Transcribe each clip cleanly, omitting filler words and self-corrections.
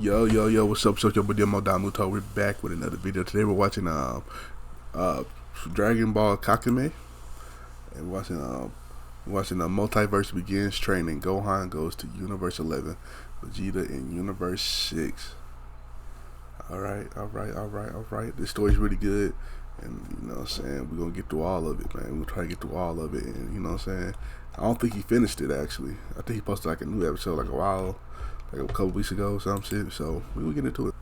Yo, what's up? Your boy Domuto. We're back with another video. Today we're watching Dragon Ball Kakumei, and watching the Multiverse begins training. Gohan goes to Universe 11, Vegeta in Universe 6. Alright. This story's really good, and you know what I'm saying, we're gonna get through all of it, man. We'll try to get through all of it, and you know what I'm saying, I don't think he finished it actually. I think he posted like a new episode like a couple weeks ago or some shit, so we will get into it.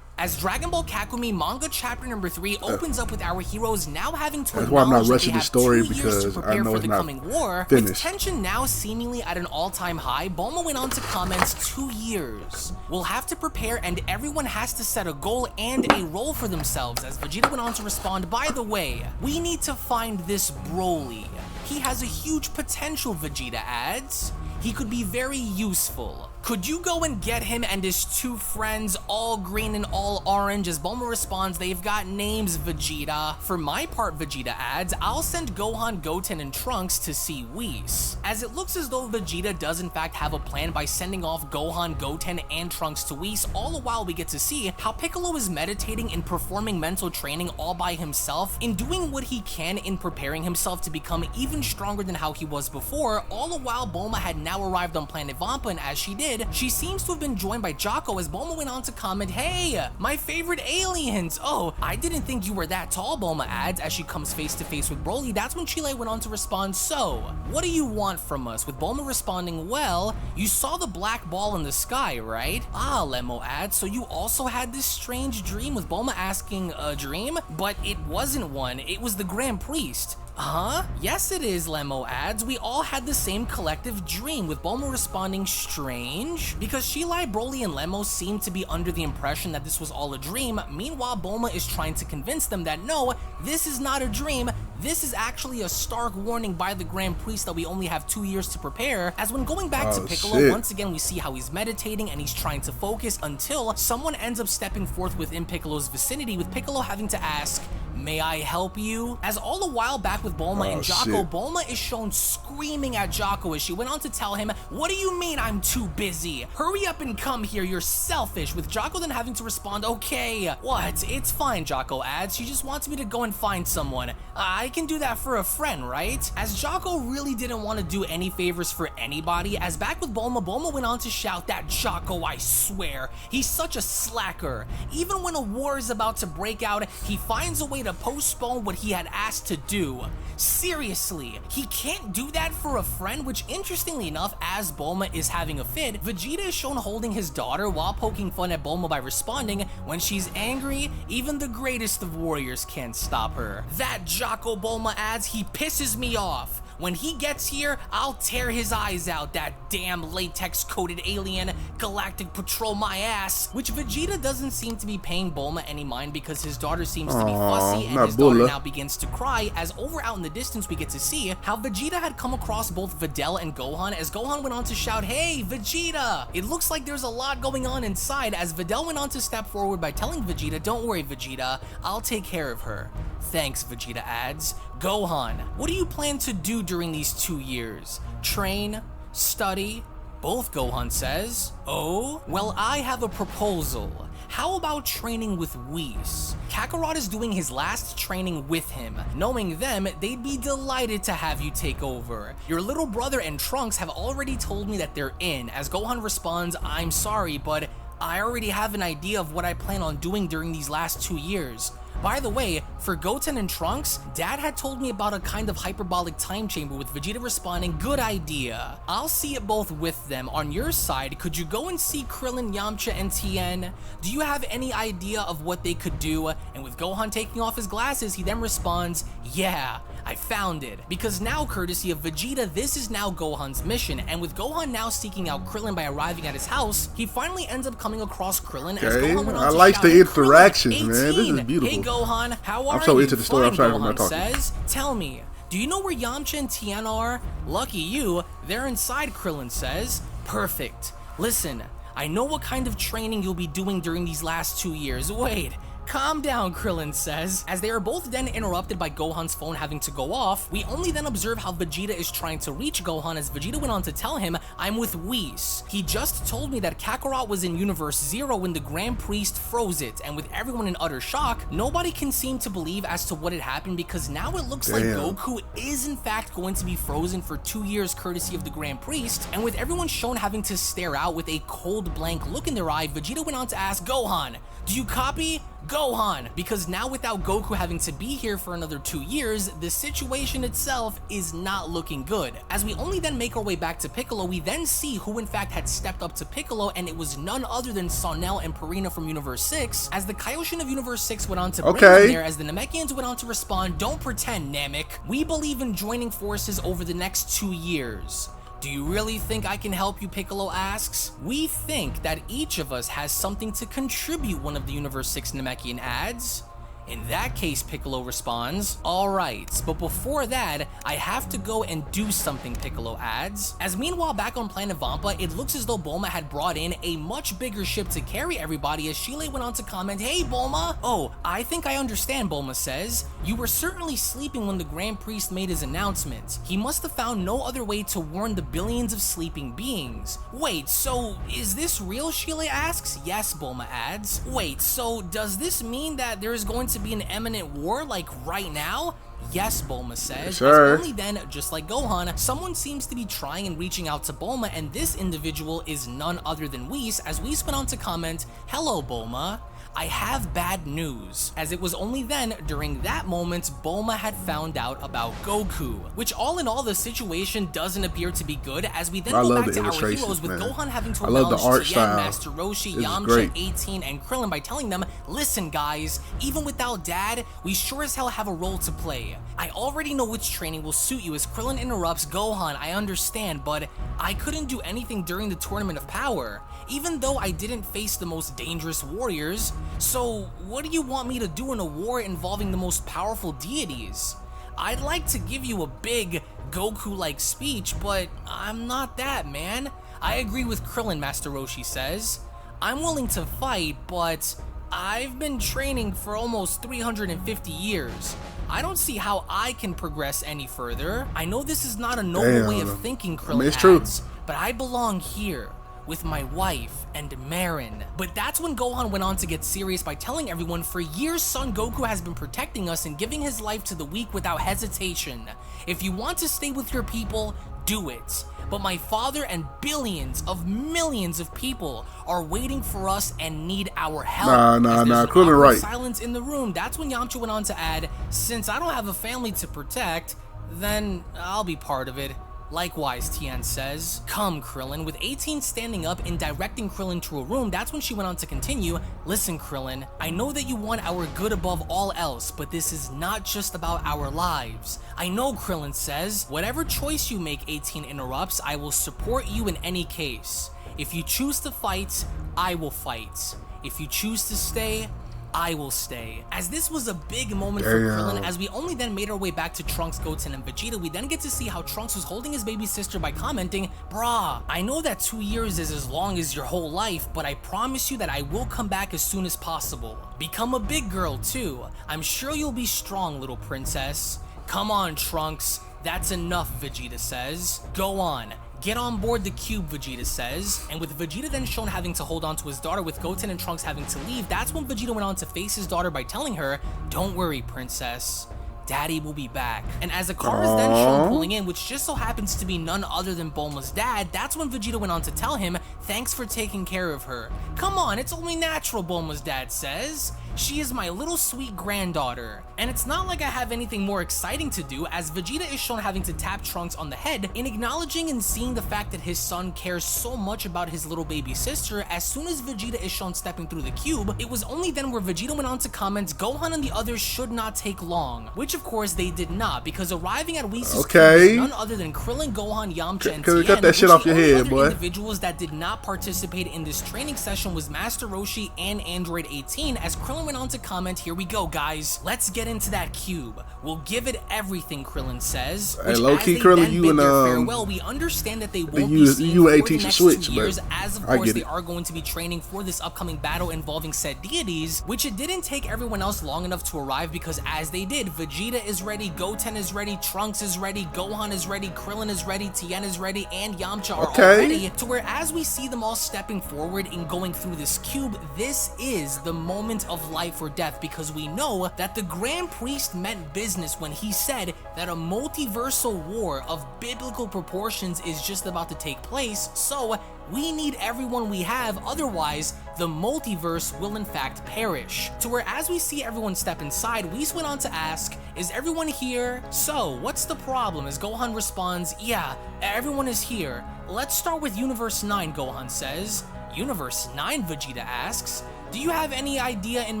As Dragon Ball Kakumei manga chapter number 3 opens up with our heroes now having to That's why I'm not acknowledge rushing they the have story, 2 years because to prepare I know for it's the not coming war. finished. With tension now seemingly at an all-time high, Bulma went on to comment 2 years. We'll have to prepare and everyone has to set a goal and a role for themselves, as Vegeta went on to respond, by the way, we need to find this Broly. He has a huge potential, Vegeta adds. He could be very useful. Could you go and get him and his 2 friends, all green and all orange? As Bulma responds, they've got names, Vegeta. For my part, Vegeta adds, I'll send Gohan, Goten, and Trunks to see Whis. As it looks as though Vegeta does in fact have a plan by sending off Gohan, Goten, and Trunks to Whis, all the while we get to see how Piccolo is meditating and performing mental training all by himself, in doing what he can in preparing himself to become even stronger than how he was before, all the while Bulma had now arrived on planet Vampa, and as she did, she seems to have been joined by Jocko, as Bulma went on to comment, hey, my favorite aliens. Oh, I didn't think you were that tall, Bulma adds, as she comes face to face with Broly. That's when Chile went on to respond, so, what do you want from us? With Bulma responding, well, you saw the black ball in the sky, right? Ah, Lemo adds, so you also had this strange dream? With Bulma asking, a dream? But it wasn't one, it was the Grand Priest. Huh? Yes it is, Lemo adds. We all had the same collective dream, with Bulma responding, strange? Because Shilai, Broly, and Lemo seem to be under the impression that this was all a dream. Meanwhile, Bulma is trying to convince them that no, this is not a dream. This is actually a stark warning by the Grand Priest that we only have 2 years to prepare. As when going back to Piccolo, once again we see how he's meditating and he's trying to focus until someone ends up stepping forth within Piccolo's vicinity, with Piccolo having to ask, may I help you? As all the while back with Bulma and Jocko, Bulma is shown screaming at Jocko as she went on to tell him, what do you mean I'm too busy? Hurry up and come here, you're selfish. With Jocko then having to respond, okay, what? It's fine, Jocko adds. She just wants me to go and find someone. I can do that for a friend, right? As Jocko really didn't want to do any favors for anybody, as back with Bulma, Bulma went on to shout that Jocko, I swear, he's such a slacker. Even when a war is about to break out, he finds a way to postpone what he had asked to do. Seriously, he can't do that for a friend, which interestingly enough, as Bulma is having a fit, Vegeta is shown holding his daughter while poking fun at Bulma by responding, when she's angry, even the greatest of warriors can't stop her. That Jocko, Bulma adds, he pisses me off. When he gets here, I'll tear his eyes out, that damn latex-coated alien. Galactic Patrol my ass. Which Vegeta doesn't seem to be paying Bulma any mind, because his daughter seems to be fussy, and his daughter now begins to cry, as over out in the distance we get to see how Vegeta had come across both Videl and Gohan, as Gohan went on to shout, hey, Vegeta! It looks like there's a lot going on inside, as Videl went on to step forward by telling Vegeta, don't worry, Vegeta, I'll take care of her. Thanks, Vegeta adds. Gohan, what do you plan to do during these 2 years? Train? Study? Both, Gohan says. Oh? Well, I have a proposal. How about training with Whis? Kakarot is doing his last training with him. Knowing them, they'd be delighted to have you take over. Your little brother and Trunks have already told me that they're in, as Gohan responds, I'm sorry, but I already have an idea of what I plan on doing during these last 2 years. By the way, for Goten and Trunks, Dad had told me about a kind of hyperbolic time chamber, with Vegeta responding, good idea. I'll see it both with them. On your side, could you go and see Krillin, Yamcha, and Tien? Do you have any idea of what they could do? And with Gohan taking off his glasses, he then responds, yeah, I found it. Because now, courtesy of Vegeta, this is now Gohan's mission, and with Gohan now seeking out Krillin by arriving at his house, he finally ends up coming across Krillin, as Gohan went on I to like shout, the hey, interactions, Krillin, man. This is beautiful. Hey Gohan, how are I'm so you? into the story. I'm sorry for my Gohan talking. says, tell me, do you know where Yamcha and Tien are? Lucky you, they're inside, Krillin says. Perfect. Listen, I know what kind of training you'll be doing during these last 2 years. Wait, Calm down, Krillin says. As they are both then interrupted by Gohan's phone having to go off, we only then observe how Vegeta is trying to reach Gohan as Vegeta went on to tell him, I'm with Whis. He just told me that Kakarot was in Universe 0 when the Grand Priest froze it, and with everyone in utter shock, nobody can seem to believe as to what had happened because now it looks like Goku is in fact going to be frozen for 2 years courtesy of the Grand Priest, and with everyone shown having to stare out with a cold blank look in their eye, Vegeta went on to ask Gohan, do you copy? Gohan, because now without Goku having to be here for another 2 years, the situation itself is not looking good. As we only then make our way back to Piccolo, we then see who in fact had stepped up to Piccolo, and it was none other than Sonel and Purina from Universe 6, as the Kaioshin of Universe 6 went on to bring them there, as the Namekians went on to respond, don't pretend, Namek. We believe in joining forces over the next 2 years. Do you really think I can help you, Piccolo asks? We think that each of us has something to contribute, one of the Universe 6 Namekian adds. In that case, Piccolo responds, alright, but before that, I have to go and do something, Piccolo adds. As meanwhile, back on planet Vampa, it looks as though Bulma had brought in a much bigger ship to carry everybody, as Shile went on to comment, hey Bulma! Oh, I think I understand, Bulma says. You were certainly sleeping when the Grand Priest made his announcement. He must have found no other way to warn the billions of sleeping beings. Wait, so is this real, Shile asks? Yes, Bulma adds. Wait, so does this mean that there is going to be an imminent war like right now? Yes, Bulma says. As only then, just like Gohan, someone seems to be trying and reaching out to Bulma, and this individual is none other than Whis, as Whis went on to comment, hello Bulma. I have bad news, as it was only then, during that moment, Bulma had found out about Goku, which all in all, the situation doesn't appear to be good, as we then go back to our heroes with Gohan having to acknowledge Tien, Master Roshi, Yamcha, 18, and Krillin by telling them, listen guys, even without Dad, we sure as hell have a role to play. I already know which training will suit you, as Krillin interrupts, Gohan, I understand, but I couldn't do anything during the Tournament of Power, even though I didn't face the most dangerous warriors. So what do you want me to do in a war involving the most powerful deities? I'd like to give you a big Goku-like speech, but I'm not that, man. I agree with Krillin, Master Roshi says. I'm willing to fight, but I've been training for almost 350 years. I don't see how I can progress any further. I know this is not a noble way of thinking, Krillin adds, but I belong here with my wife and Marin. But that's when Gohan went on to get serious by telling everyone, for years Son Goku has been protecting us and giving his life to the weak without hesitation. If you want to stay with your people, do it. But my father and billions of millions of people are waiting for us and need our help. Krillin right. Silence in the room. That's when Yamcha went on to add, since I don't have a family to protect, then I'll be part of it. Likewise, Tien says. Come, Krillin. With 18 standing up and directing Krillin to a room, that's when she went on to continue. Listen, Krillin, I know that you want our good above all else, but this is not just about our lives. I know, Krillin says. Whatever choice you make, 18 interrupts, I will support you in any case. If you choose to fight, I will fight. If you choose to stay, I will stay. As this was a big moment for Krillin, as we only then made our way back to Trunks, Goten, and Vegeta, we then get to see how Trunks was holding his baby sister by commenting, brah, I know that 2 years is as long as your whole life, but I promise you that I will come back as soon as possible. Become a big girl too. I'm sure you'll be strong, little princess. Come on, Trunks. That's enough, Vegeta says. Go on. Get on board the cube, Vegeta says, and with Vegeta then shown having to hold on to his daughter with Goten and Trunks having to leave, that's when Vegeta went on to face his daughter by telling her, don't worry, princess. Daddy will be back. And as the car is then shown pulling in, which just so happens to be none other than Bulma's dad, that's when Vegeta went on to tell him, thanks for taking care of her. Come on, it's only natural, Bulma's dad says. She is my little sweet granddaughter. And it's not like I have anything more exciting to do, as Vegeta is shown having to tap Trunks on the head in acknowledging and seeing the fact that his son cares so much about his little baby sister. As soon as Vegeta is shown stepping through the cube, it was only then where Vegeta went on to comment, Gohan and the others should not take long, which of course they did not, because arriving at Whis' cube was none other than Krillin, Gohan, Yamcha, and Tien, cut that shit off your head, boy. Individuals that did not participate in this training session was Master Roshi and Android 18, as Krillin went on to comment, "Here we go, guys. Let's get into that cube. We'll give it everything," Krillin says. Hey, low-key, Krillin, you and farewell, we understand that they won't be seen you for ain't the teach next Switch, 2 years, but as of I course get they it. are going to be training for this upcoming battle involving said deities, which it didn't take everyone else long enough to arrive, because as they did, Vegeta is ready, Goten is ready, Trunks is ready, Gohan is ready, Krillin is ready, Tien is ready, and Yamcha are all ready, to where as we see them all stepping forward and going through this cube, this is the moment of life or death, because we know that the Grand Priest meant business when he said that a multiversal war of biblical proportions is just about to take place, so we need everyone we have, otherwise the multiverse will in fact perish. To where as we see everyone step inside, Whis went on to ask, "Is everyone here? So, what's the problem?" As Gohan responds, "Yeah, everyone is here. Let's start with Universe 9, Gohan says. Universe 9, Vegeta asks. "Do you have any idea in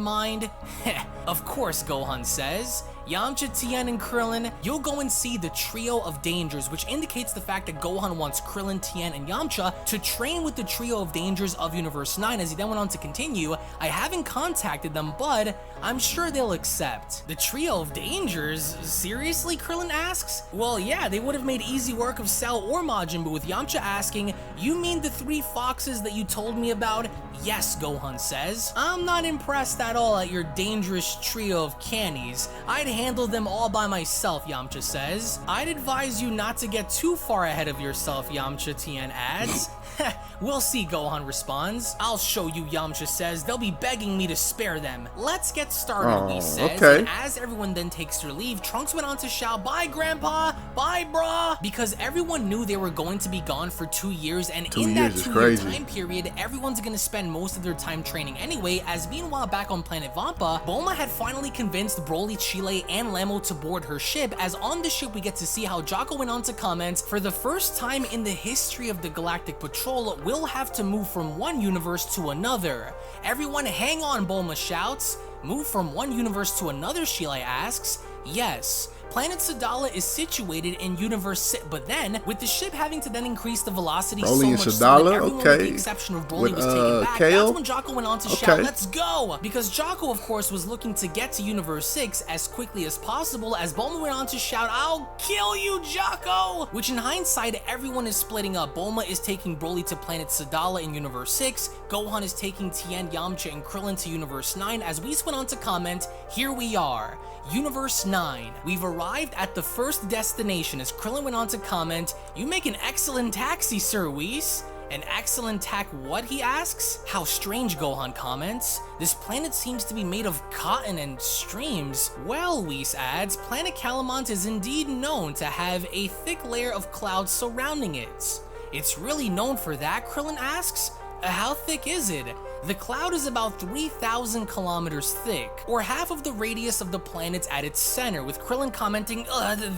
mind?" Of course, Gohan says. "Yamcha, Tien, and Krillin, you'll go and see the Trio of Dangers," which indicates the fact that Gohan wants Krillin, Tien, and Yamcha to train with the Trio of Dangers of Universe 9, as he then went on to continue, "I haven't contacted them, but I'm sure they'll accept." The Trio of Dangers? Seriously, Krillin asks? Well, yeah, they would have made easy work of Cell or Majin, but with Yamcha asking, "You mean the 3 foxes that you told me about?" "Yes," Gohan says. "I'm not impressed at all at your dangerous trio of cannies. I'd handle them all by myself," Yamcha says. "I'd advise you not to get too far ahead of yourself," Yamcha, Tien adds. "We'll see," Gohan responds. "I'll show you," Yamcha says. "They'll be begging me to spare them." "Let's get started," Whis says. Okay. And as everyone then takes their leave, Trunks went on to shout, "Bye, Grandpa! Bye, brah!" Because everyone knew they were going to be gone for 2 years, and in that 2-year time period, everyone's gonna spend most of their time training anyway, as meanwhile back on planet Vampa, Bulma had finally convinced Broly, Chile, and Lamo to board her ship, as on the ship we get to see how Jocko went on to comment, "For the first time in the history of the Galactic Patrol, we'll have to move from one universe to another." "Everyone hang on," Bulma shouts. "Move from one universe to another?" Chile asks. "Yes. Planet Sadala is situated in Universe 6, but then, with the ship having to then increase the velocity so much so that everyone with the exception of Broly was taken back, that's when Jocko went on to shout, "Let's go!" Because Jocko, of course, was looking to get to Universe 6 as quickly as possible, as Bulma went on to shout, "I'll kill you, Jocko!" Which in hindsight, everyone is splitting up. Bulma is taking Broly to Planet Sadala in Universe 6, Gohan is taking Tien, Yamcha, and Krillin to Universe 9, as Whis went on to comment, "Here we are. Universe 9. We've arrived at the first destination," as Krillin went on to comment, "You make an excellent taxi, Sir Whis." "An excellent what?" he asks. "How strange," Gohan comments. "This planet seems to be made of cotton and streams." "Well," Whis adds, "Planet Calamont is indeed known to have a thick layer of clouds surrounding it." "It's really known for that?" Krillin asks. "How thick is it?" "The cloud is about 3,000 kilometers thick, or half of the radius of the planet at its center," with Krillin commenting,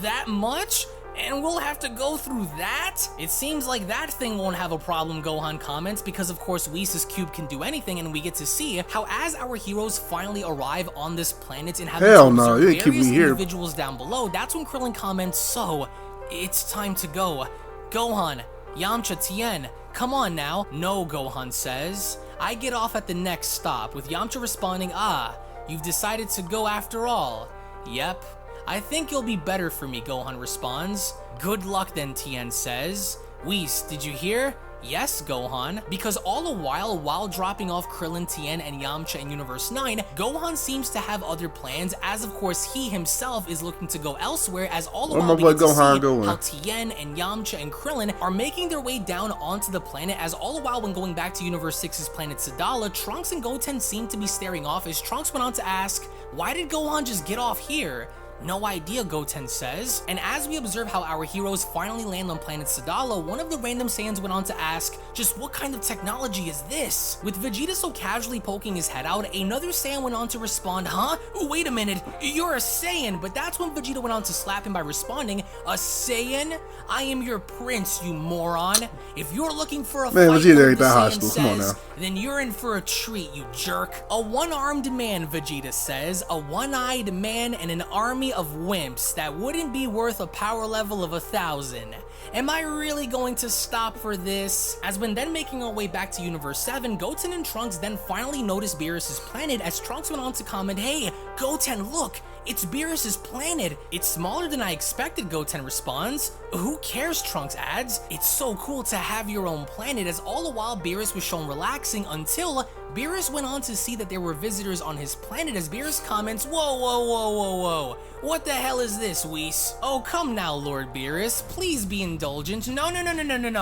"That much? And we'll have to go through that?" "It seems like that thing won't have a problem," Gohan comments, because of course Whis' cube can do anything, and we get to see how as our heroes finally arrive on this planet and have various individuals down below, that's when Krillin comments, "So, it's time to go. Gohan, Yamcha, Tien, come on now." "No," Gohan says. "I get off at the next stop," with Yamcha responding, "Ah, you've decided to go after all." "Yep. I think you'll be better for me," Gohan responds. "Good luck then," Tien says. "Whis, did you hear?" "Yes, Gohan." Because all the while dropping off Krillin, Tien, and Yamcha in Universe 9, Gohan seems to have other plans, as of course he himself is looking to go elsewhere, as all the while we get to see how Tien and Yamcha and Krillin are making their way down onto the planet, as all the while when going back to Universe 6's planet Sadala, Trunks and Goten seem to be staring off, as Trunks went on to ask, "Why did Gohan just get off here?" "No idea," Goten says. And as we observe how our heroes finally land on planet Sadala, one of the random Saiyans went on to ask, "Just what kind of technology is this?" With Vegeta so casually poking his head out, another Saiyan went on to respond, "Huh? Wait a minute, you're a Saiyan." But that's when Vegeta went on to slap him by responding, "A Saiyan? I am your prince, you moron. If you're looking for a fight," Vegeta ain't that hostile. Come on now. "Then you're in for a treat, you jerk." "A one-armed man," Vegeta says, "a one-eyed man and an army of wimps that wouldn't be worth a power level of 1,000. Am I really going to stop for this? As when then making our way back to Universe 7, Goten and Trunks then finally noticed Beerus' planet as Trunks went on to comment, "Hey, Goten, look! It's Beerus' planet. It's smaller than I expected," Goten responds. "Who cares," Trunks adds. "It's so cool to have your own planet," as all the while Beerus was shown relaxing until Beerus went on to see that there were visitors on his planet as Beerus comments, "Whoa, whoa, whoa, whoa, whoa. What the hell is this, Whis? Oh, come now, Lord Beerus. Please be indulgent." No,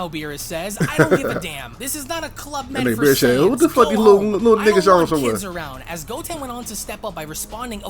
Beerus says. "I don't give a damn. This is not a club meant for Saiyans. What the fuck these little niggas on somewhere?" Kids around. As Goten went on to step up by responding,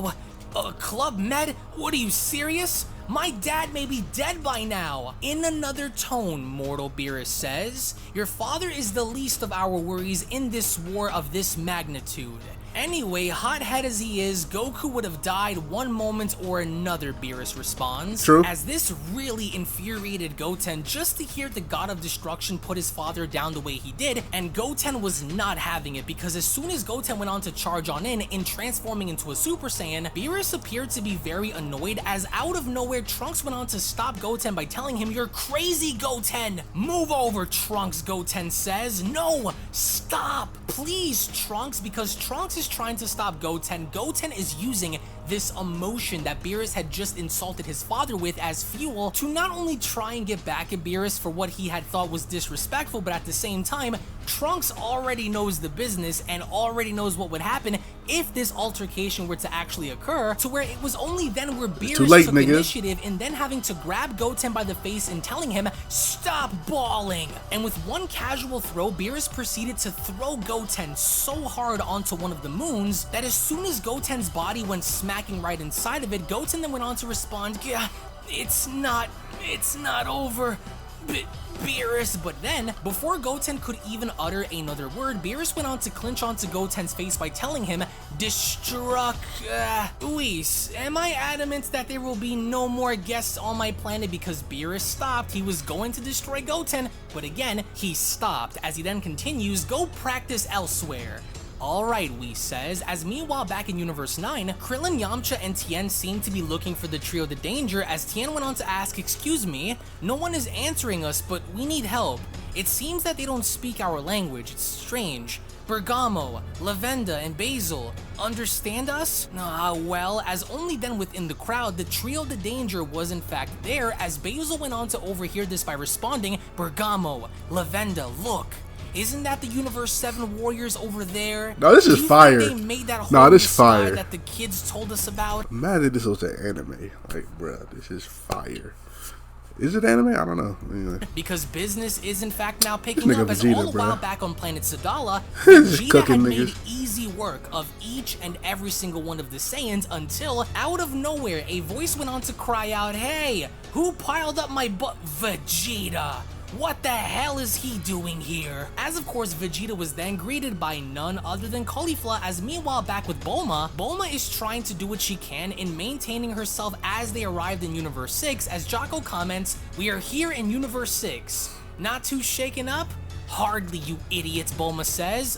Club Med? What are you serious? My dad may be dead by now." In another tone, mortal Beerus says, "Your father is the least of our worries in this war of this magnitude. Anyway, hothead as he is, Goku would have died one moment or another," Beerus responds. True. As this really infuriated Goten just to hear the God of Destruction put his father down the way he did, and Goten was not having it because as soon as Goten went on to charge on in transforming into a Super Saiyan, Beerus appeared to be very annoyed as out of nowhere Trunks went on to stop Goten by telling him, "You're crazy, Goten! Move over, Trunks," Goten says. "No, stop, please, Trunks," because Trunks is trying to stop Goten. Goten is using this emotion that Beerus had just insulted his father with as fuel to not only try and get back at Beerus for what he had thought was disrespectful, but at the same time, Trunks already knows the business and already knows what would happen if this altercation were to actually occur, to where it was only then where Beerus took initiative and then having to grab Goten by the face and telling him, "Stop bawling." And with one casual throw, Beerus proceeded to throw Goten so hard onto one of the moons that as soon as Goten's body went smacking right inside of it, Goten then went on to respond, "Yeah, it's not over, Beerus." But then, before Goten could even utter another word, Beerus went on to clinch onto Goten's face by telling him, Whis, am I adamant that there will be no more guests on my planet?" Because Beerus stopped. He was going to destroy Goten, but again, he stopped, as he then continues, "Go practice elsewhere." "Alright," Whis says, as meanwhile back in Universe 9, Krillin, Yamcha, and Tien seem to be looking for the trio the Danger as Tien went on to ask, "Excuse me, no one is answering us, but we need help. It seems that they don't speak our language, it's strange. Bergamo, Lavenda, and Basil, understand us?" Well, as only then within the crowd, the trio the Danger was in fact there as Basil went on to overhear this by responding, "Bergamo, Lavenda, look. Isn't that the Universe 7 warriors over there? No, this is fire. They made that whole this fire that the kids told us about?" Man, this was an anime. Like, bruh, this is fire. Is it anime? I don't know. Anyway. Because business is in fact now picking up as all the while back on planet Sadala, Vegeta had made easy work of each and every single one of the Saiyans until, out of nowhere, a voice went on to cry out, "Hey, who piled up my butt? Vegeta! What the hell is he doing here?" As of course Vegeta was then greeted by none other than Caulifla, as meanwhile back with Bulma is trying to do what she can in maintaining herself as they arrived in Universe 6 as Jocko comments, "We are here in Universe 6. Not too shaken up? Hardly, you idiots," Bulma says.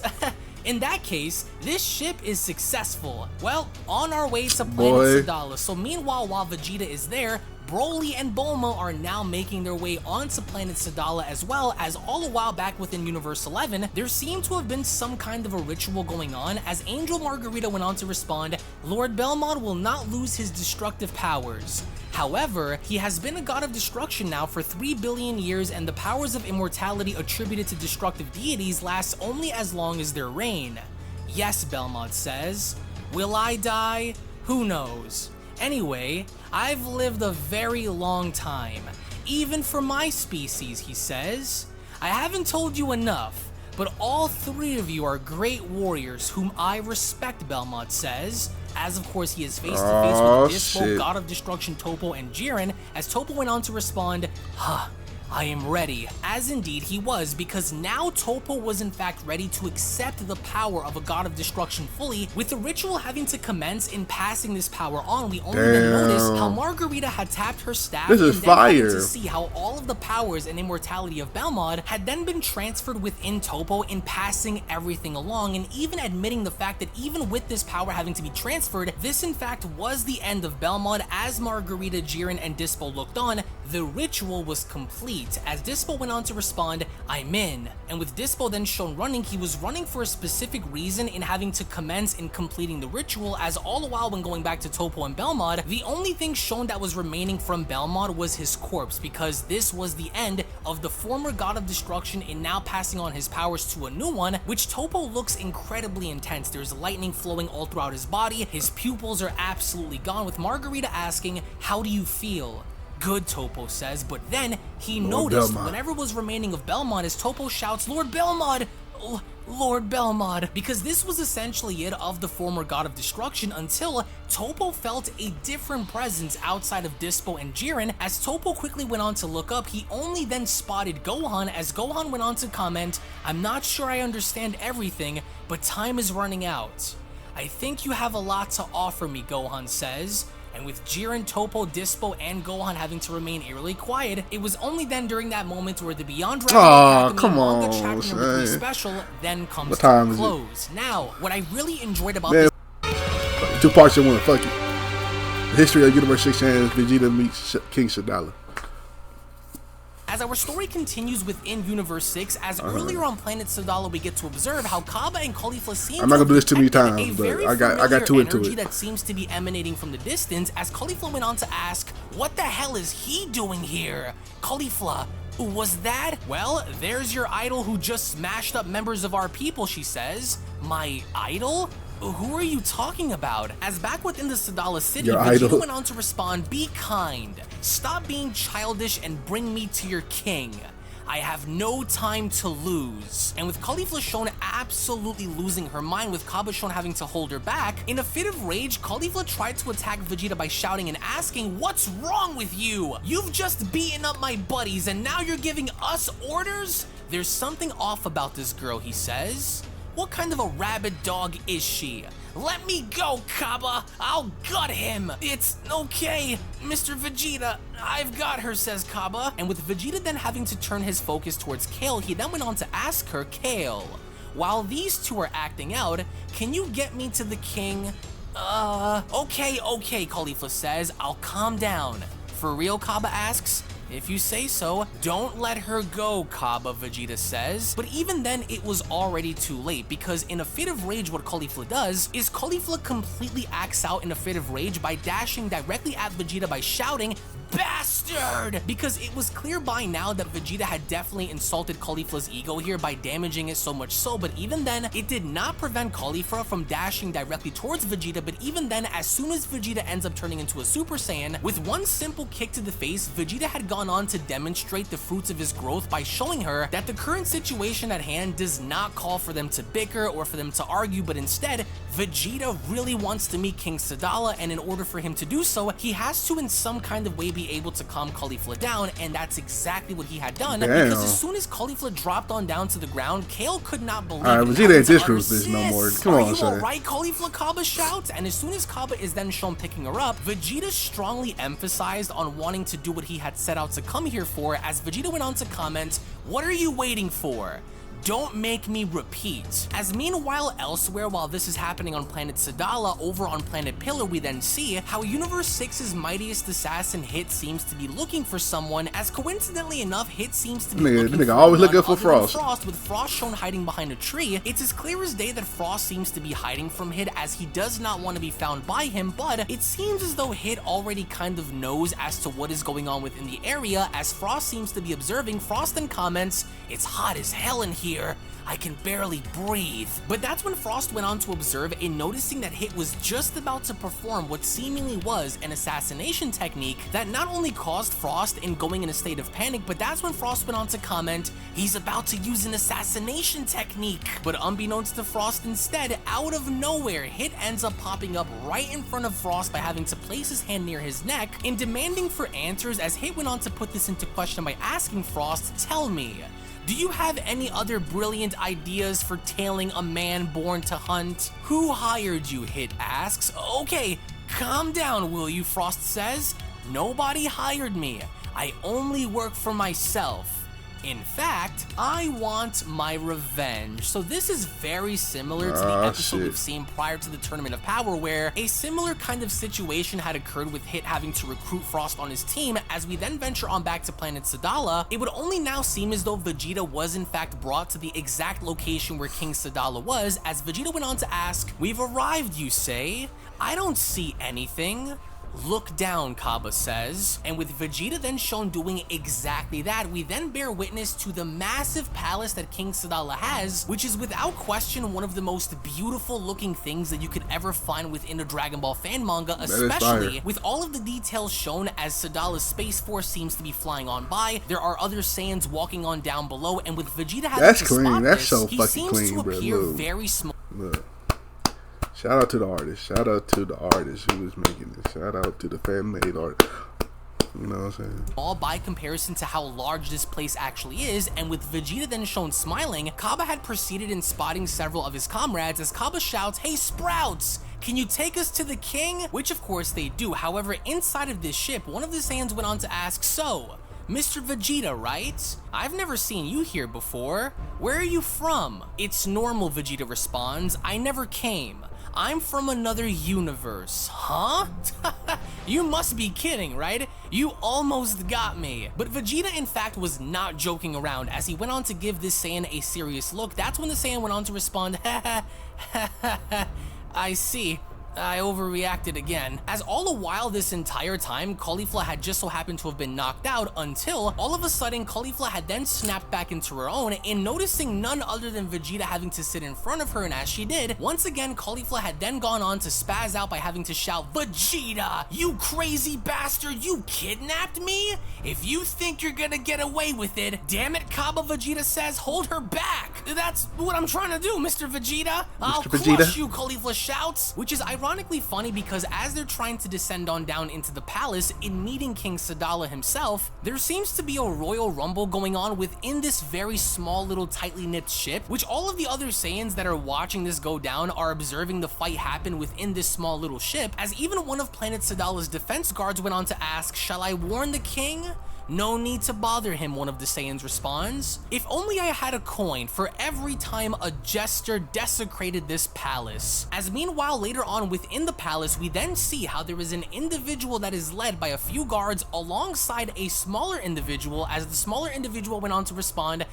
"In that case, this ship is successful. Well, on our way to planet Sadala." So meanwhile, while Vegeta is there, Broly and Bulma are now making their way onto planet Sadala as well, as all a while back within Universe 11, there seemed to have been some kind of a ritual going on, as Angel Margarita went on to respond, "Lord Belmont will not lose his destructive powers. However, he has been a god of destruction now for 3 billion years, and the powers of immortality attributed to destructive deities last only as long as their reign." "Yes," Belmont says. "Will I die? Who knows? Anyway, I've lived a very long time, even for my species," he says. "I haven't told you enough, but all 3 of you are great warriors whom I respect," Belmont says. As of course he is face to face with Dispo, God of Destruction Toppo, and Jiren, as Toppo went on to respond, "I am ready," as indeed he was, because now Toppo was in fact ready to accept the power of a god of destruction fully, with the ritual having to commence in passing this power on. We only then noticed how Margarita had tapped her staff and then having to see how all of the powers and immortality of Belmont had then been transferred within Toppo in passing everything along, and even admitting the fact that even with this power having to be transferred, this in fact was the end of Belmont. As Margarita, Jiren, and Dispo looked on, the ritual was complete, as Dispo went on to respond, "I'm in." And with Dispo then shown running, he was running for a specific reason in having to commence in completing the ritual, as all the while when going back to Topo and Belmod, the only thing shown that was remaining from Belmod was his corpse, because this was the end of the former god of destruction in now passing on his powers to a new one, which Topo looks incredibly intense. There's lightning flowing all throughout his body, his pupils are absolutely gone, with Margarita asking, "How do you feel?" "Good," Topo says, but then he noticed whatever was remaining of Belmod as Topo shouts, "Lord Belmod! Lord Belmod," because this was essentially it of the former god of destruction, until Topo felt a different presence outside of Dispo and Jiren. As Topo quickly went on to look up, he only then spotted Gohan, as Gohan went on to comment, "I'm not sure I understand everything, but time is running out." "I think you have a lot to offer me," Gohan says. And with Jiren, Topo, Dispo, and Gohan having to remain eerily quiet, it was only then during that moment where the Beyond Dragon Kakumei manga chapter number 3 special then comes to a close. Now, what I really enjoyed about this... 2 parts in one, fuck you. The history of Universe 6 and Vegeta meets King Shadala. As our story continues within Universe 6, as earlier on Planet Sadala we get to observe how Kaba and Caulifla seem I'm not gonna do this too many times, but I got too into it. That seems to be emanating from the distance, as Caulifla went on to ask, "What the hell is he doing here?" Caulifla, "Was that? Well, there's your idol who just smashed up members of our people," she says. "My idol? Who are you talking about?" As back within the Sadala city, Vegeta went on to respond, "Be kind. Stop being childish and bring me to your king. I have no time to lose." And with Caulifla shown absolutely losing her mind, with Kaba shown having to hold her back, in a fit of rage, Caulifla tried to attack Vegeta by shouting and asking, "What's wrong with you? You've just beaten up my buddies and now you're giving us orders?" "There's something off about this girl," he says. "What kind of a rabid dog is she?" "Let me go, Kaba! I'll gut him!" "It's okay, Mr. Vegeta, I've got her," says Kaba. And with Vegeta then having to turn his focus towards Kale, he then went on to ask her, "Kale, while these two are acting out, can you get me to the king?" Okay, Caulifla says, "I'll calm down." "For real?" Kaba asks. "If you say so." "Don't let her go, Kaba," Vegeta says. But even then, it was already too late, because in a fit of rage, what Caulifla does is Caulifla completely acts out in a fit of rage by dashing directly at Vegeta by shouting, "Bastard!" Because it was clear by now that Vegeta had definitely insulted Caulifla's ego here by damaging it so much so, but even then, it did not prevent Caulifla from dashing directly towards Vegeta. But even then, as soon as Vegeta ends up turning into a Super Saiyan, with one simple kick to the face, Vegeta had gone on to demonstrate the fruits of his growth by showing her that the current situation at hand does not call for them to bicker or for them to argue, but instead, Vegeta really wants to meet King Sadala, and in order for him to do so, he has to in some kind of way be able to calm Caulifla down, and that's exactly what he had done. Because as soon as Caulifla dropped on down to the ground, Kale could not believe it. Vegeta ain't this group this no more. Come on, "Are you alright, Caulifla?" Kaba shouts, and as soon as Kaba is then shown picking her up, Vegeta strongly emphasized on wanting to do what he had set out to come here for, as Vegeta went on to comment, "What are you waiting for? Don't make me repeat." As meanwhile, elsewhere, while this is happening on planet Sadala, over on planet Pillar, we then see how Universe 6's mightiest assassin Hit seems to be looking for someone, as coincidentally enough, Hit seems to be looking for always looking for Frost. With Frost shown hiding behind a tree. It's as clear as day that Frost seems to be hiding from Hit, as he does not want to be found by him, but it seems as though Hit already kind of knows as to what is going on within the area, as Frost seems to be observing. Frost then comments, "It's hot as hell in here. I can barely breathe." But that's when Frost went on to observe, in noticing that Hit was just about to perform what seemingly was an assassination technique that not only caused Frost in going in a state of panic, but that's when Frost went on to comment, "He's about to use an assassination technique." But unbeknownst to Frost, instead, out of nowhere, Hit ends up popping up right in front of Frost by having to place his hand near his neck and demanding for answers, as Hit went on to put this into question by asking Frost, "Tell me, do you have any other brilliant ideas for tailing a man born to hunt?" "Who hired you?" Hit asks. "Okay, calm down, will you?" Frost says. "Nobody hired me. I only work for myself." In fact, I want my revenge. So this is very similar to the episode we've seen prior to the Tournament of Power, where a similar kind of situation had occurred with Hit having to recruit Frost on his team. As we then venture on back to planet Sadala, it would only now seem as though Vegeta was in fact brought to the exact location where King Sadala was, as Vegeta went on to ask, "We've arrived, you say? I don't see anything." "Look down," Kaba says, and with Vegeta then shown doing exactly that, we then bear witness to the massive palace that King Sadala has, which is without question one of the most beautiful looking things that you could ever find within a Dragon Ball fan manga, especially with all of the details shown as Sadala's Space Force seems to be flying on by. There are other Saiyans walking on down below, and with Vegeta having to spot this, he seems to appear very small. Look. Shout out to the artist. Shout out to the artist who was making this. Shout out to the fan-made art. You know what I'm saying? All by comparison to how large this place actually is, and with Vegeta then shown smiling, Kaba had proceeded in spotting several of his comrades as Kaba shouts, "Hey Sprouts! Can you take us to the king?" Which of course they do. However, inside of this ship, one of the Saiyans went on to ask, "So, Mr. Vegeta, right? I've never seen you here before. Where are you from?" "It's normal," Vegeta responds. "I never came. I'm from another universe." "Huh?" "You must be kidding, right? You almost got me." But Vegeta in fact was not joking around. As he went on to give this Saiyan a serious look, that's when the Saiyan went on to respond, "I see. I overreacted again." As all the while this entire time, Caulifla had just so happened to have been knocked out until all of a sudden Caulifla had then snapped back into her own, in noticing none other than Vegeta having to sit in front of her, and as she did, once again Caulifla had then gone on to spaz out by having to shout, "Vegeta, you crazy bastard, you kidnapped me? If you think you're gonna get away with it, damn it, Kaba," Vegeta says, "hold her back." "That's what I'm trying to do, Mr. Vegeta. I'll crush you," Caulifla shouts, which is ironically funny because as they're trying to descend on down into the palace in meeting King Sadala himself, there seems to be a royal rumble going on within this very small little tightly knit ship, which all of the other Saiyans that are watching this go down are observing the fight happen within this small little ship, as even one of Planet Sadala's defense guards went on to ask, "Shall I warn the king?" "No need to bother him," one of the Saiyans responds. "If only I had a coin for every time a jester desecrated this palace." As meanwhile later on within the palace, we then see how there is an individual that is led by a few guards alongside a smaller individual, as the smaller individual went on to respond,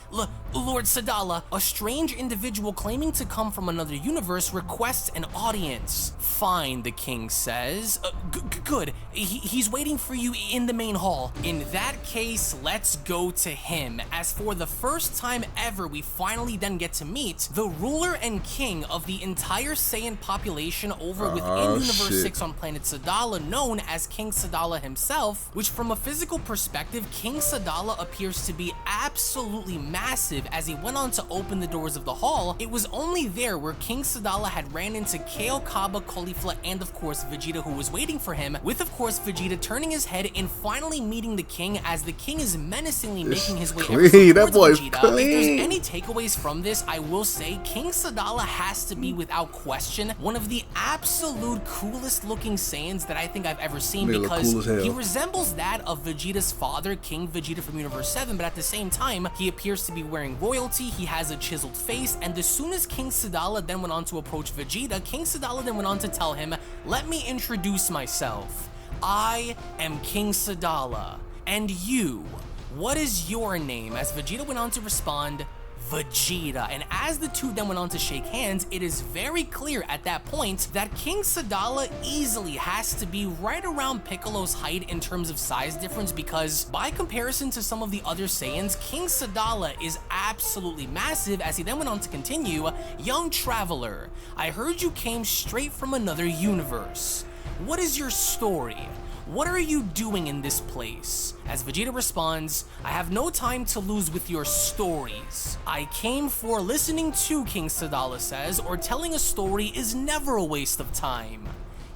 "Lord Sadala, a strange individual claiming to come from another universe requests an audience." "Fine," the king says. Good. He's waiting for you in the main hall." "In that case, let's go to him." As for the first time ever, we finally then get to meet the ruler and king of the entire Saiyan population over within Universe 6 on planet Sadala, known as King Sadala himself, which from a physical perspective, King Sadala appears to be absolutely massive. As he went on to open the doors of the hall, it was only there where King Sadala had ran into Kale, Kaba, Caulifla, and of course Vegeta, who was waiting for him, with of course Vegeta turning his head and finally meeting the king, as the king is menacingly making his way towards Vegeta. If there's any takeaways from this, I will say King Sadala has to be without question one of the absolute coolest looking Saiyans that I think I've ever seen, because he resembles that of Vegeta's father, King Vegeta from Universe 7, but at the same time, he appears to be wearing royalty, he has a chiseled face, and as soon as King Sadala then went on to approach Vegeta, King Sadala then went on to tell him, "Let me introduce myself. I am King Sadala. And you, what is your name?" As Vegeta went on to respond, "Vegeta." And as the two then went on to shake hands, it is very clear at that point that King Sadala easily has to be right around Piccolo's height in terms of size difference, because by comparison to some of the other Saiyans, King Sadala is absolutely massive. As he then went on to continue, "Young traveler, I heard you came straight from another universe. What is your story? What are you doing in this place?" As Vegeta responds, "I have no time to lose with your stories. I came for listening to," King Sadala says, "or telling a story is never a waste of time.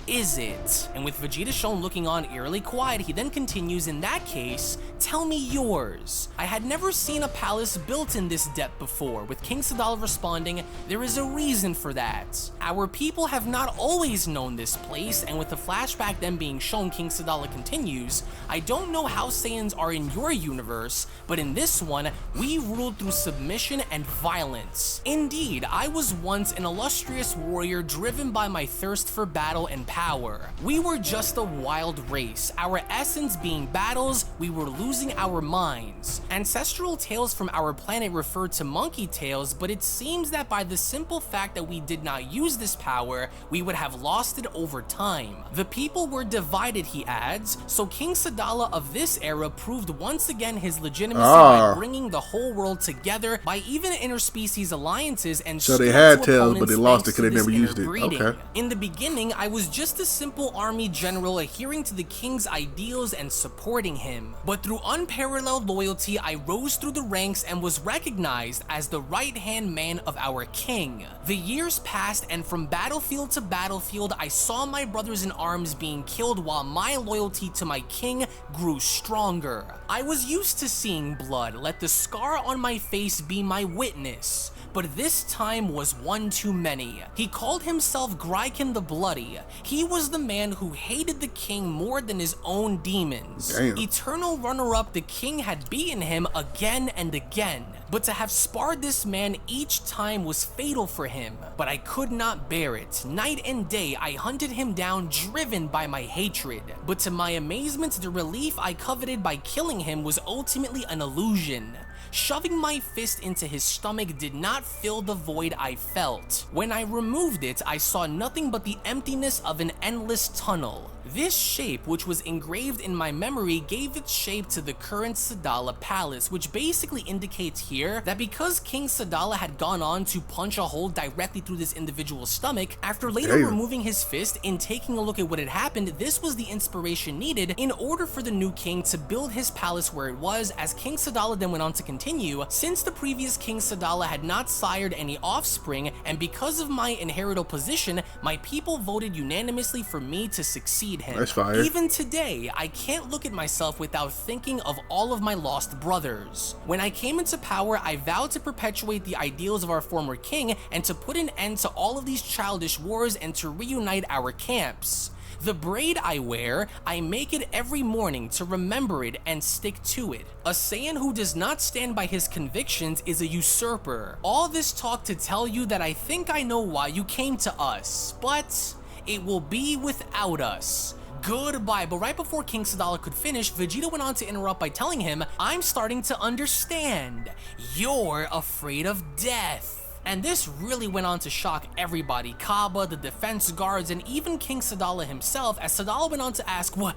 is it? And with Vegeta shown looking on eerily quiet, he then continues, in that case, tell me yours. I had never seen a palace built in this depth before, with King Sadala responding, there is a reason for that. Our people have not always known this place, and with the flashback then being shown, King Sadala continues, I don't know how Saiyans are in your universe, but in this one, we ruled through submission and violence. Indeed, I was once an illustrious warrior driven by my thirst for battle and power. We were just a wild race, our essence being battles, we were losing our minds. Ancestral tales from our planet referred to monkey tales, but it seems that by the simple fact that we did not use this power, we would have lost it over time. The people were divided, he adds, so King Sadala of this era proved once again his legitimacy by bringing the whole world together by even interspecies alliances and so they had tails, but they lost it because they never used it. Okay. In the beginning, I was just a simple army general adhering to the king's ideals and supporting him. But through unparalleled loyalty, I rose through the ranks and was recognized as the right-hand man of our king. The years passed, and from battlefield to battlefield, I saw my brothers in arms being killed while my loyalty to my king grew stronger. I was used to seeing blood, let the scar on my face be my witness. But this time was one too many. He called himself Grykin the Bloody. He was the man who hated the king more than his own demons. Damn. Eternal runner-up, the king had beaten him again and again. But to have sparred this man each time was fatal for him. But I could not bear it. Night and day, I hunted him down, driven by my hatred. But to my amazement, the relief I coveted by killing him was ultimately an illusion. Shoving my fist into his stomach did not fill the void I felt. When I removed it, I saw nothing but the emptiness of an endless tunnel. This shape, which was engraved in my memory, gave its shape to the current Sadala Palace, which basically indicates here that because King Sadala had gone on to punch a hole directly through this individual's stomach, after later removing his fist and taking a look at what had happened, this was the inspiration needed in order for the new king to build his palace where it was. As King Sadala then went on to continue, since the previous King Sadala had not sired any offspring, and because of my inheritable position, my people voted unanimously for me to succeed him. That's fire. Even today, I can't look at myself without thinking of all of my lost brothers. When I came into power, I vowed to perpetuate the ideals of our former king and to put an end to all of these childish wars and to reunite our camps. The braid I wear, I make it every morning to remember it and stick to it. A Saiyan who does not stand by his convictions is a usurper. All this talk to tell you that I think I know why you came to us, but it will be without us. Goodbye. But right before King Sadala could finish, Vegeta went on to interrupt by telling him, I'm starting to understand. You're afraid of death. And this really went on to shock everybody, Kaba, the defense guards, and even King Sadala himself, as Sadala went on to ask, what,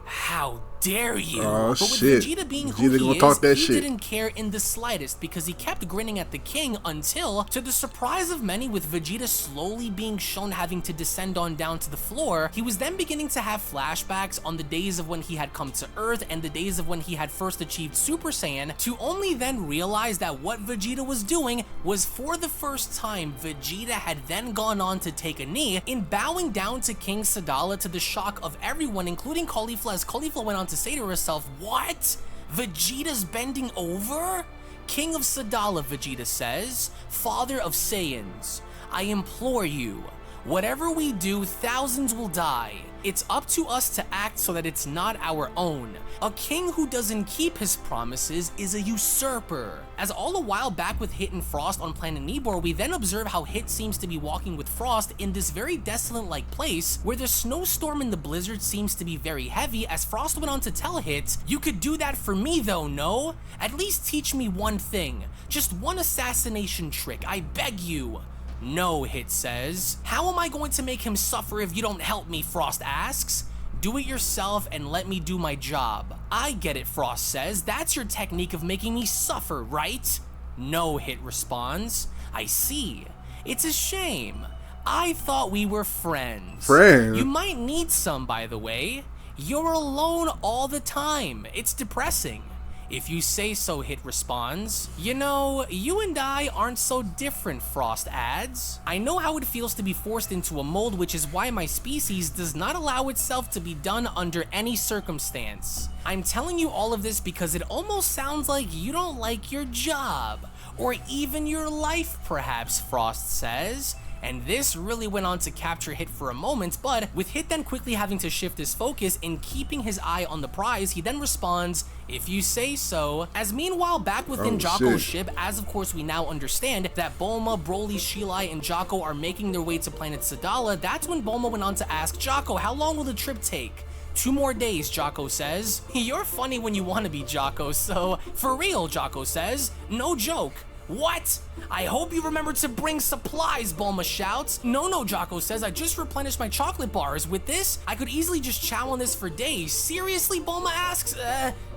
how dare you? Oh, but with shit. Vegeta being Vegeta who gonna he talk is, that he shit. didn't care in the slightest because he kept grinning at the king until, to the surprise of many, with Vegeta slowly being shown having to descend on down to the floor, he was then beginning to have flashbacks on the days of when he had come to Earth and the days of when he had first achieved Super Saiyan, to only then realize that what Vegeta was doing was, for the first time, Vegeta had then gone on to take a knee in bowing down to King Sadala, to the shock of everyone, including Caulifla, as Caulifla went on to say to herself, what? Vegeta's bending over? King of Sadala, Vegeta says, Father of Saiyans, I implore you, whatever we do, thousands will die. It's up to us to act so that it's not our own. A king who doesn't keep his promises is a usurper. As all a while back with Hit and Frost on planet Nibor, we then observe how Hit seems to be walking with Frost in this very desolate-like place where the snowstorm and the blizzard seems to be very heavy, as Frost went on to tell Hit, you could do that for me though, no? At least teach me one thing. Just one assassination trick, I beg you. No, Hit says. How am I going to make him suffer if you don't help me, Frost asks. Do it yourself and let me do my job. I get it, Frost says. That's your technique of making me suffer, right? No, Hit responds. I see. It's a shame. I thought we were friends. Friends? You might need some, by the way. You're alone all the time. It's depressing. If you say so, Hit responds. You know, you and I aren't so different, Frost adds. I know how it feels to be forced into a mold, which is why my species does not allow itself to be done under any circumstance. I'm telling you all of this because it almost sounds like you don't like your job, or even your life perhaps, Frost says. And this really went on to capture Hit for a moment, but with Hit then quickly having to shift his focus and keeping his eye on the prize, he then responds, if you say so. As meanwhile, back within Jocko's ship, as of course we now understand that Bulma, Broly, Sheilai, and Jocko are making their way to planet Sadala, that's when Bulma went on to ask Jocko, how long will the trip take? 2 more days, Jocko says. You're funny when you want to be, Jocko, so for real, Jocko says. No joke. What? I hope you remember to bring supplies, Bulma shouts. No, Jocko says, I just replenished my chocolate bars. With this, I could easily just chow on this for days. Seriously, Bulma asks?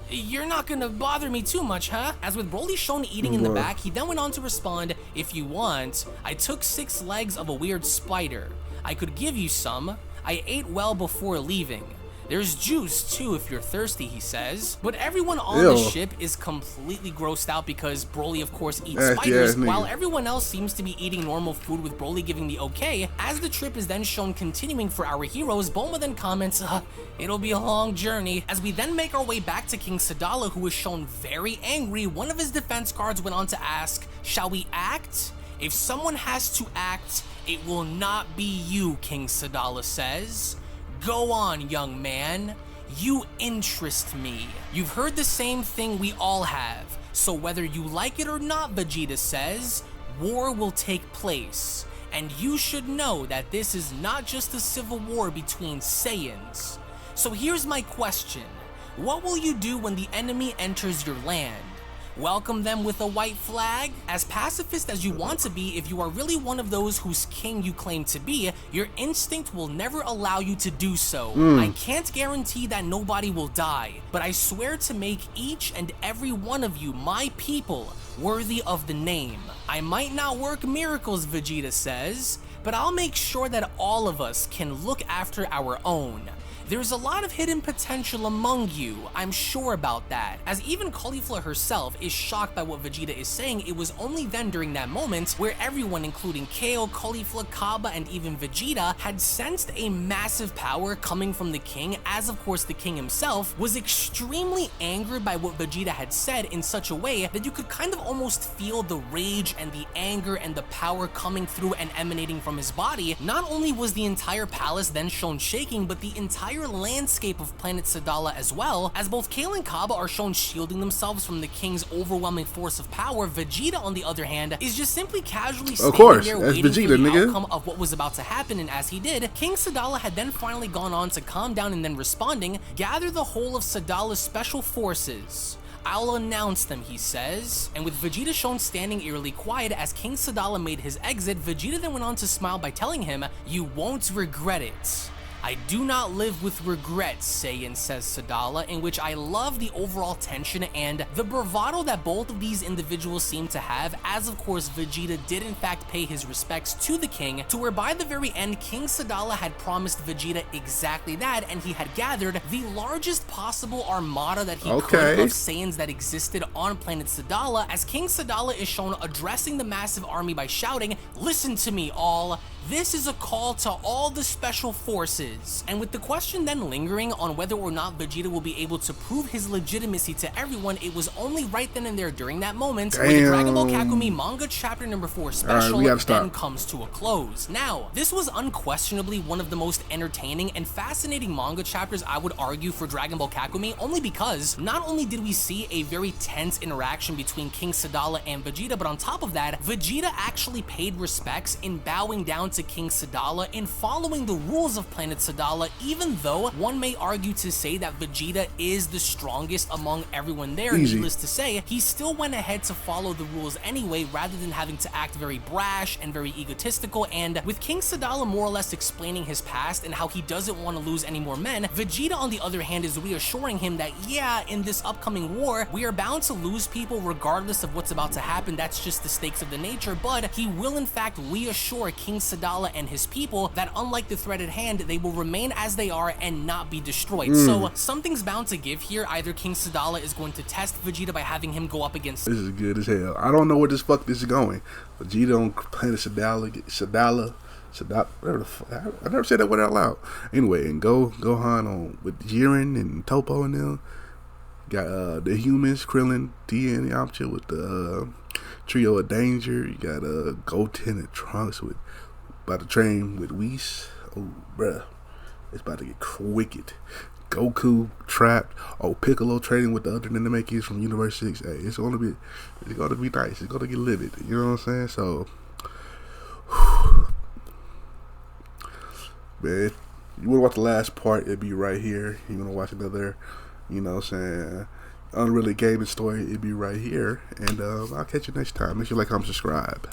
You're not gonna bother me too much, huh? As with Broly shown eating in the back, he then went on to respond, if you want, I took 6 legs of a weird spider. I could give you some. I ate well before leaving. There's juice too if you're thirsty, he says. But everyone on the ship is completely grossed out because Broly of course eats spiders, while everyone else seems to be eating normal food with Broly giving the okay. As the trip is then shown continuing for our heroes, Bulma then comments, it'll be a long journey. As we then make our way back to King Sadala, who is shown very angry, one of his defense guards went on to ask, shall we act? If someone has to act, it will not be you, King Sadala says. Go on, young man. You interest me. You've heard the same thing we all have. So whether you like it or not, Vegeta says, war will take place. And you should know that this is not just a civil war between Saiyans. So here's my question. What will you do when the enemy enters your land? Welcome them with a white flag? As pacifist as you want to be, if you are really one of those whose king you claim to be, your instinct will never allow you to do so. I can't guarantee that nobody will die, but I swear to make each and every one of you my people worthy of the name. I might not work miracles, Vegeta says, but I'll make sure that all of us can look after our own. There's a lot of hidden potential among you, I'm sure about that. As even Caulifla herself is shocked by what Vegeta is saying, it was only then during that moment where everyone, including Kale, Caulifla, Kaba, and even Vegeta, had sensed a massive power coming from the king, as of course the king himself was extremely angered by what Vegeta had said in such a way that you could kind of almost feel the rage and the anger and the power coming through and emanating from his body. Not only was the entire palace then shown shaking, but the entire landscape of planet Sadala as well, as both Kale and Kaba are shown shielding themselves from the king's overwhelming force of power. Vegeta, on the other hand, is just simply casually standing there waiting for the outcome of what was about to happen, and as he did, King Sadala had then finally gone on to calm down and then responding, gather the whole of Sadala's special forces. I'll announce them, he says. And with Vegeta shown standing eerily quiet as King Sadala made his exit, Vegeta then went on to smile by telling him, you won't regret it. I do not live with regrets, Saiyan, says Sadala, in which I love the overall tension and the bravado that both of these individuals seem to have, as of course Vegeta did in fact pay his respects to the king, to where by the very end King Sadala had promised Vegeta exactly that, and he had gathered the largest possible armada that he could of Saiyans that existed on planet Sadala, as King Sadala is shown addressing the massive army by shouting, listen to me all, this is a call to all the special forces. And with the question then lingering on whether or not Vegeta will be able to prove his legitimacy to everyone, it was only right then and there during that moment where the Dragon Ball Kakumei manga chapter number 4 special then comes to a close. Now, this was unquestionably one of the most entertaining and fascinating manga chapters, I would argue, for Dragon Ball Kakumei, only because not only did we see a very tense interaction between King Sadala and Vegeta, but on top of that, Vegeta actually paid respects in bowing down to King Sadala in following the rules of planet Sadala, even though one may argue to say that Vegeta is the strongest among everyone there. Needless to say, he still went ahead to follow the rules anyway, rather than having to act very brash and very egotistical. And with King Sadala more or less explaining his past and how he doesn't want to lose any more men, Vegeta on the other hand is reassuring him that yeah, in this upcoming war, we are bound to lose people regardless of what's about to happen. That's just the stakes of the nature, but he will in fact reassure King Sadala and his people that unlike the threat at hand, they will remain as they are and not be destroyed. So something's bound to give here. Either King Sadala is going to test Vegeta by having him go up against... This is good as hell. I don't know where this is going. Vegeta on planet Sadala, whatever the fuck. I never said that word out loud. Anyway, and Gohan on with Jiren and Topo and them. Got the humans, Krillin, Tien, and Yamcha with the trio of danger. You got Goten and Trunks with about to train with Whis. Oh, bruh, it's about to get wicked. Goku trapped. Oh, Piccolo training with the other Namekians from Universe 6. Hey, it's gonna be nice. It's gonna get livid. You know what I'm saying? So, man, you wanna watch the last part? It'd be right here. You wanna watch another, you know what I'm saying, UnrealEntGaming story? It'd be right here. And I'll catch you next time. Make sure you like, comment, subscribe.